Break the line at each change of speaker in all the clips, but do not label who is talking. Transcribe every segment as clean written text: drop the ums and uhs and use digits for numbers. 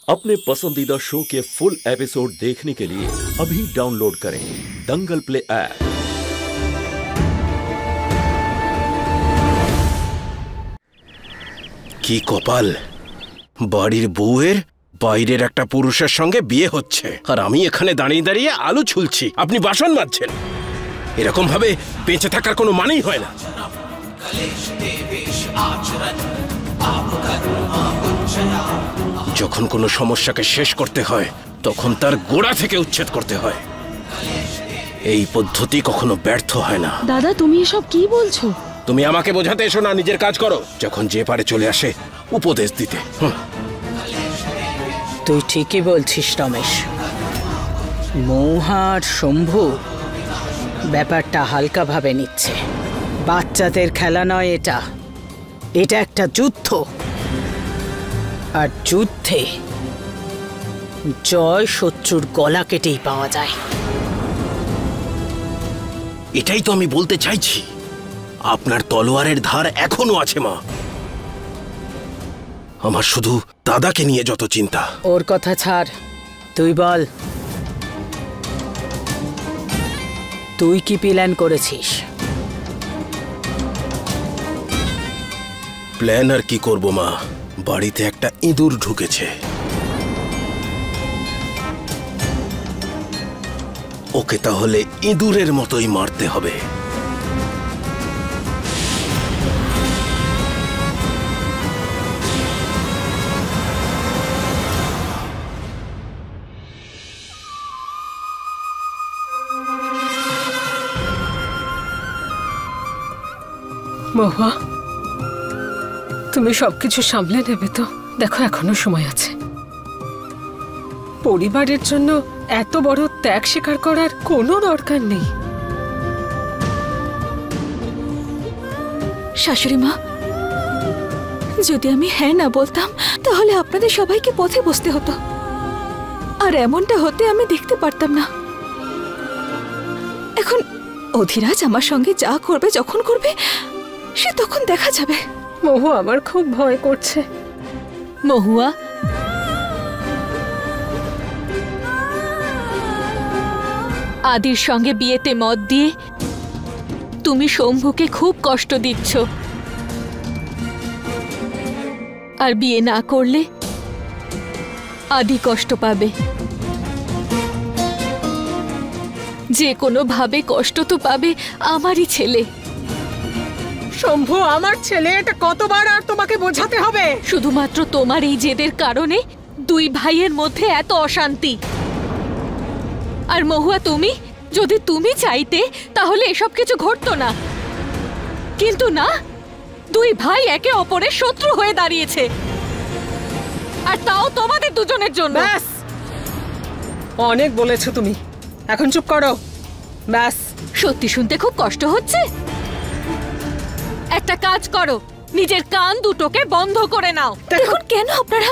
अपने पसंदीदा शो के फुल एपिसोड देखने के लिए अभी डाउनलोड करें दंगल प्ले ऐप।
কি কপাল, বাড়ির বউয়ের বাইরের একটা পুরুষের সঙ্গে বিয়ে হচ্ছে আর আমি এখানে দাঁড়িয়ে দাঁড়িয়ে আলু ছুলছি, আপনি বাসন মাজছেন। এরকম ভাবে বেঁচে থাকার কোনো মানেই হয় না। যখন কোনো সমস্যাকে শেষ করতে হয় তখন তার গোড়া থেকে উচ্ছেদ করতে হয়। এই পদ্ধতি কখনো ব্যর্থ হয় না।
দাদা, তুমি এসব কি বলছো?
তুমি আমাকে বোঝাতে এসো না, নিজের কাজ করো। যখন যে পারে চলে আসে উপদেশ দিতে।
তুই ঠিকই বলছিস রমেশ। মৌহা আর শম্ভু ব্যাপারটা হালকা ভাবে নিচ্ছে। বাচ্চাদের খেলা নয় এটা, এটা একটা যুদ্ধ। আর যুদ্ধে জয় শত্রুর গলা কেটেই পাওয়া যায়।
এটাই তো আমি বলতে চাইছি, আপনার তলোয়ারের ধার এখনো আছে মা। আমার শুধু দাদাকে নিয়ে যত চিন্তা।
ওর কথা ছাড়, তুই বল, তুই কি প্ল্যান করেছিস?
প্ল্যান আর কি করব মা, বাড়িতে একটা ইঁদুর ঢুকেছে। ওকে তাহলে ইঁদুরের মতোই মারতে হবে।
মহুয়া, তুমি সবকিছু সামলে নেবে তো? দেখো, এখনো সময় আছে। পরিবারের জন্য এত বড় ত্যাগ স্বীকার করার কোনো দরকার নেই।
শাশুড়ি মা, যদি আমি হ্যাঁ না বলতাম তাহলে আপনাদের সবাইকে পথে বসতে হতো, আর এমনটা হতে আমি দেখতে পারতাম না। এখন অধিরাজ আমার সঙ্গে যা করবে, যখন করবে, সে তখন দেখা যাবে।
মহুয়া, আমার খুব ভয় করছে।
মহুয়া, আদির সঙ্গে বিয়েতে মত দিয়ে তুমি শম্ভুকে খুব কষ্ট দিচ্ছ, আর বিয়ে না করলে আদি কষ্ট পাবে। যে কোনো ভাবে কষ্ট তো পাবে আমারই ছেলে।
শম্ভু আমার ছেলে, এটা কতবার আর তোমাকে বোঝাতে হবে?
শুধুমাত্র তোমার এই জেদের কারণে দুই ভাইয়ের মধ্যে এত অশান্তি। আর মহুয়া, যদি তুমি চাইতে তাহলে এসব কিছু ঘটতো না, কিন্তু না, দুই ভাই একে অপরের শত্রু হয়ে দাঁড়িয়েছে, আর তাও তোমাদের দুজনের জন্য।
ব্যাস, অনেক বলেছো তুমি, এখন চুপ করো। ব্যাস।
সত্যি শুনতে খুব কষ্ট হচ্ছে। একটা কাজ করো, নিজের কান দুটোকে বন্ধ করে নাও। দেখুন কেন আপনারা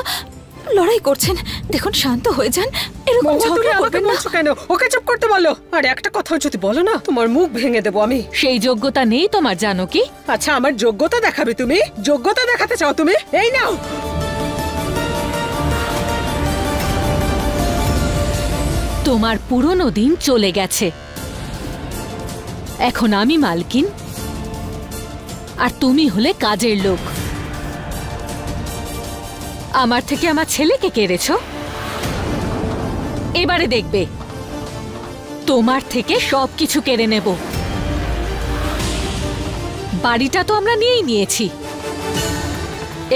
লড়াই করছেন, দেখুন শান্ত হয়ে যান। এরকম ঝগড়া করবেন না।
কেন ওকে চুপ করতে বলো? আর একটা কথাও যদি বলো না, তোমার মুখ ভেঙে দেবো আমি।
সেই যোগ্যতা নেই তোমার, জানো কি?
আচ্ছা, আমার যোগ্যতা দেখাবে তুমি? যোগ্যতা দেখাতে চাও তুমি? এই নাও।
তোমার পুরনো দিন চলে গেছে, এখন আমি মালকিন আর তুমি হলে কাজের লোক। আমার থেকে আমার ছেলেকে কেড়েছো, এবারে দেখবে তোমার থেকে সবকিছু কেড়ে নেব। বাড়িটা তো আমরা নিয়েই নিয়েছি,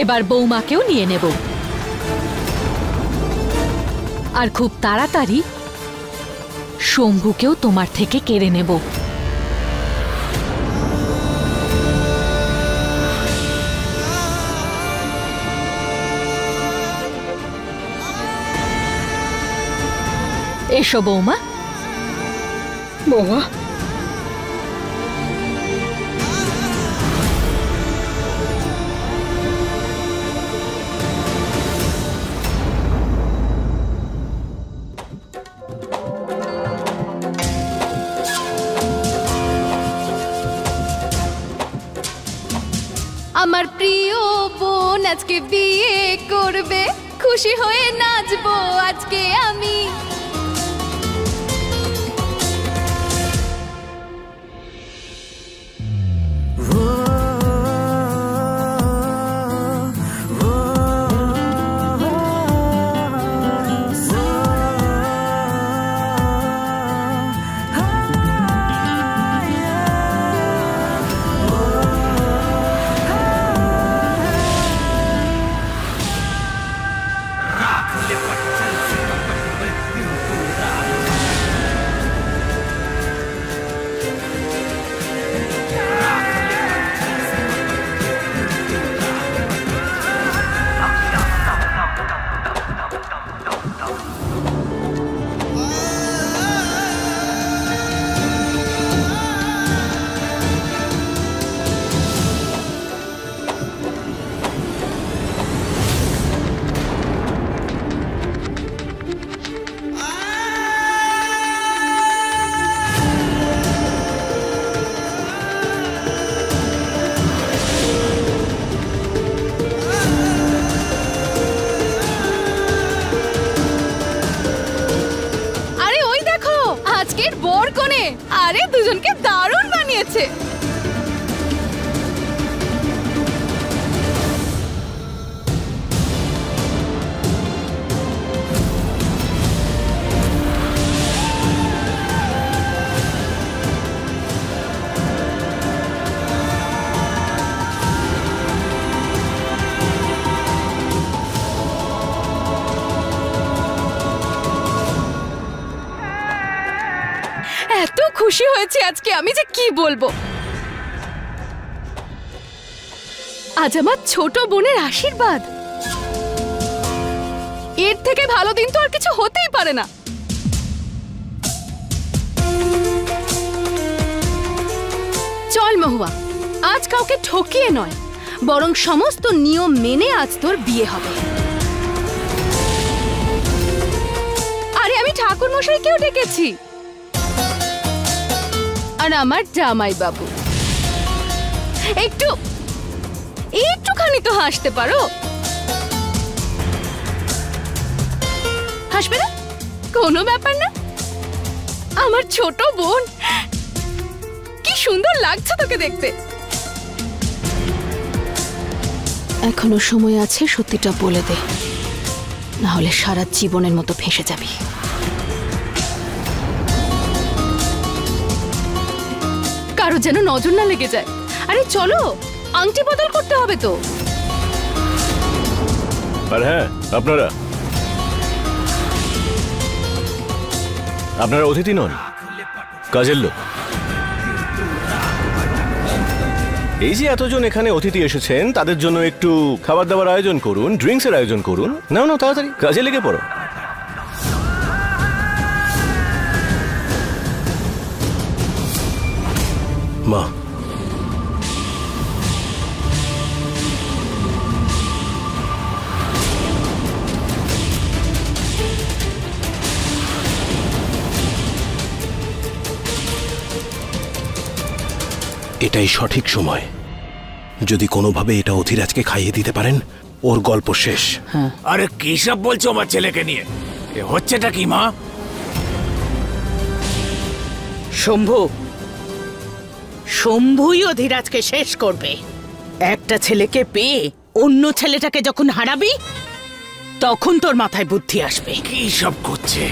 এবার বৌমাকেও নিয়ে নেব, আর খুব তাড়াতাড়ি শম্ভুকেও তোমার থেকে কেড়ে নেব। এসো বৌমা।
মহুয়া,
আমার প্রিয় বোন আজকে বিয়ে করবে, খুশি খুশি হয়ে নাচবো আজকে আমি। আরে দুজনকে দারুণ বানিয়েছে। এত খুশি হয়েছি আজকে আমি যে কি বলবো। আজ আমার ছোট বোনের আশীর্বাদ, এর থেকে ভালো দিন তো আর কিছু হতেই পারে না। চল মহুয়া, আজ কাউকে ঠকিয়ে নয় বরং সমস্ত নিয়ম মেনে আজ তোর বিয়ে হবে। আরে আমি ঠাকুর মশাইকেও ডেকেছি আর আমার জামাই বাবু। একটুখানি তো হাসতে পারো। হাসবে না? কোনো ব্যাপার না। আমার ছোট বোন, কি সুন্দর লাগছে তোকে দেখতে। এখনো সময় আছে, সত্যিটা বলে দে, না হলে সারা জীবনের মতো ফেঁসে যাবি। কারো যেন নজর না লেগে যায়। আরে চলো, আংটি বদল করতে হবে তো।
আর হ্যাঁ, আপনারা অতিথি নন, কাজের লোক। এই যে এতজন এখানে অতিথি এসেছেন, তাদের জন্য একটু খাবার দাবার আয়োজন করুন, ড্রিঙ্কসের আয়োজন করুন। নাও তাড়াতাড়ি কাজে লেগে পড়ো।
মা, এটাই সঠিক সময়। যদি কোনোভাবে এটা অধিরাজকে খাইয়ে দিতে পারেন, ওর গল্প শেষ।
আরে কি সব বলছো আমার ছেলেকে নিয়ে? এ হচ্ছেটা কি মা?
শম্ভুই অধিরাজকে শেষ করবে। একটা ছেলেকে পেয়ে অন্য ছেলেটাকে যখন হারাবি, তখন তোর মাথায় বুদ্ধি আসবে।
কি সব করছে?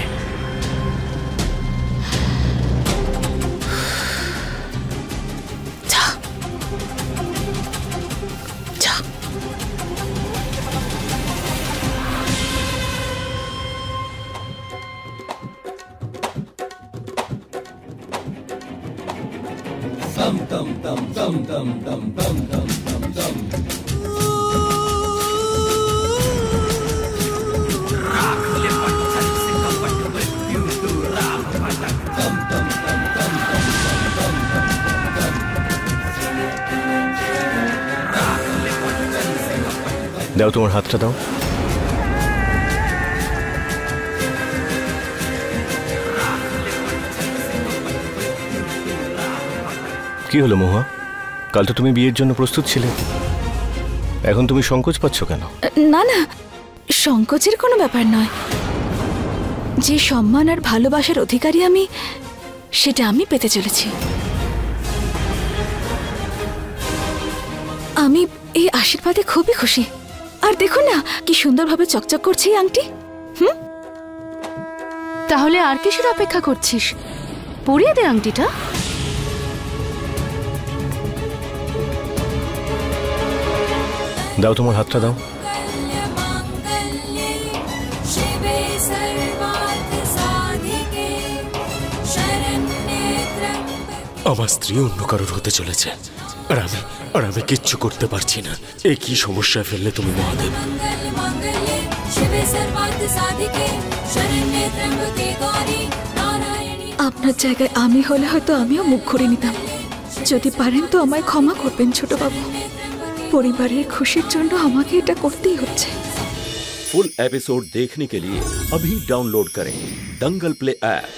দাও, তোমার হাতটা দাও। কি হলো মহুয়া? কাল তো তুমি বিয়ের জন্য প্রস্তুত ছিলে, এখন তুমি সংকোচ পাচ্ছ কেন?
না না,
সংকোচের কোনো ব্যাপার নয়। যে সম্মান আর ভালোবাসার অধিকারী আমি, সেটা আমি পেতে চলেছি। আমি এই আশীর্বাদে খুবই খুশি। আর দেখুন না কি সুন্দরভাবে চকচক করছে এই আংটি।
তাহলে আর কিসের অপেক্ষা করছিস? পরিয়ে দে আংটিটা।
দাও, তোমার হাতটা দাও।
আমার স্ত্রী অন্য কারোর হতে চলেছে, আর আমি কিচ্ছু করতে পারছি না। এ কি সমস্যায় ফেললে তুমি মহাদেব?
আপনার জায়গায় আমি হলে হয়তো আমিও মুখ ঘুরে নিতাম। যদি পারেন তো আমায় ক্ষমা করবেন ছোটবাবু। পরিবারের খুশির জন্য আমাকে এটা করতেই হচ্ছে।
फुल एपिसोड देखने के लिए अभी डाउनलोड करें दंगल प्ले ऐप।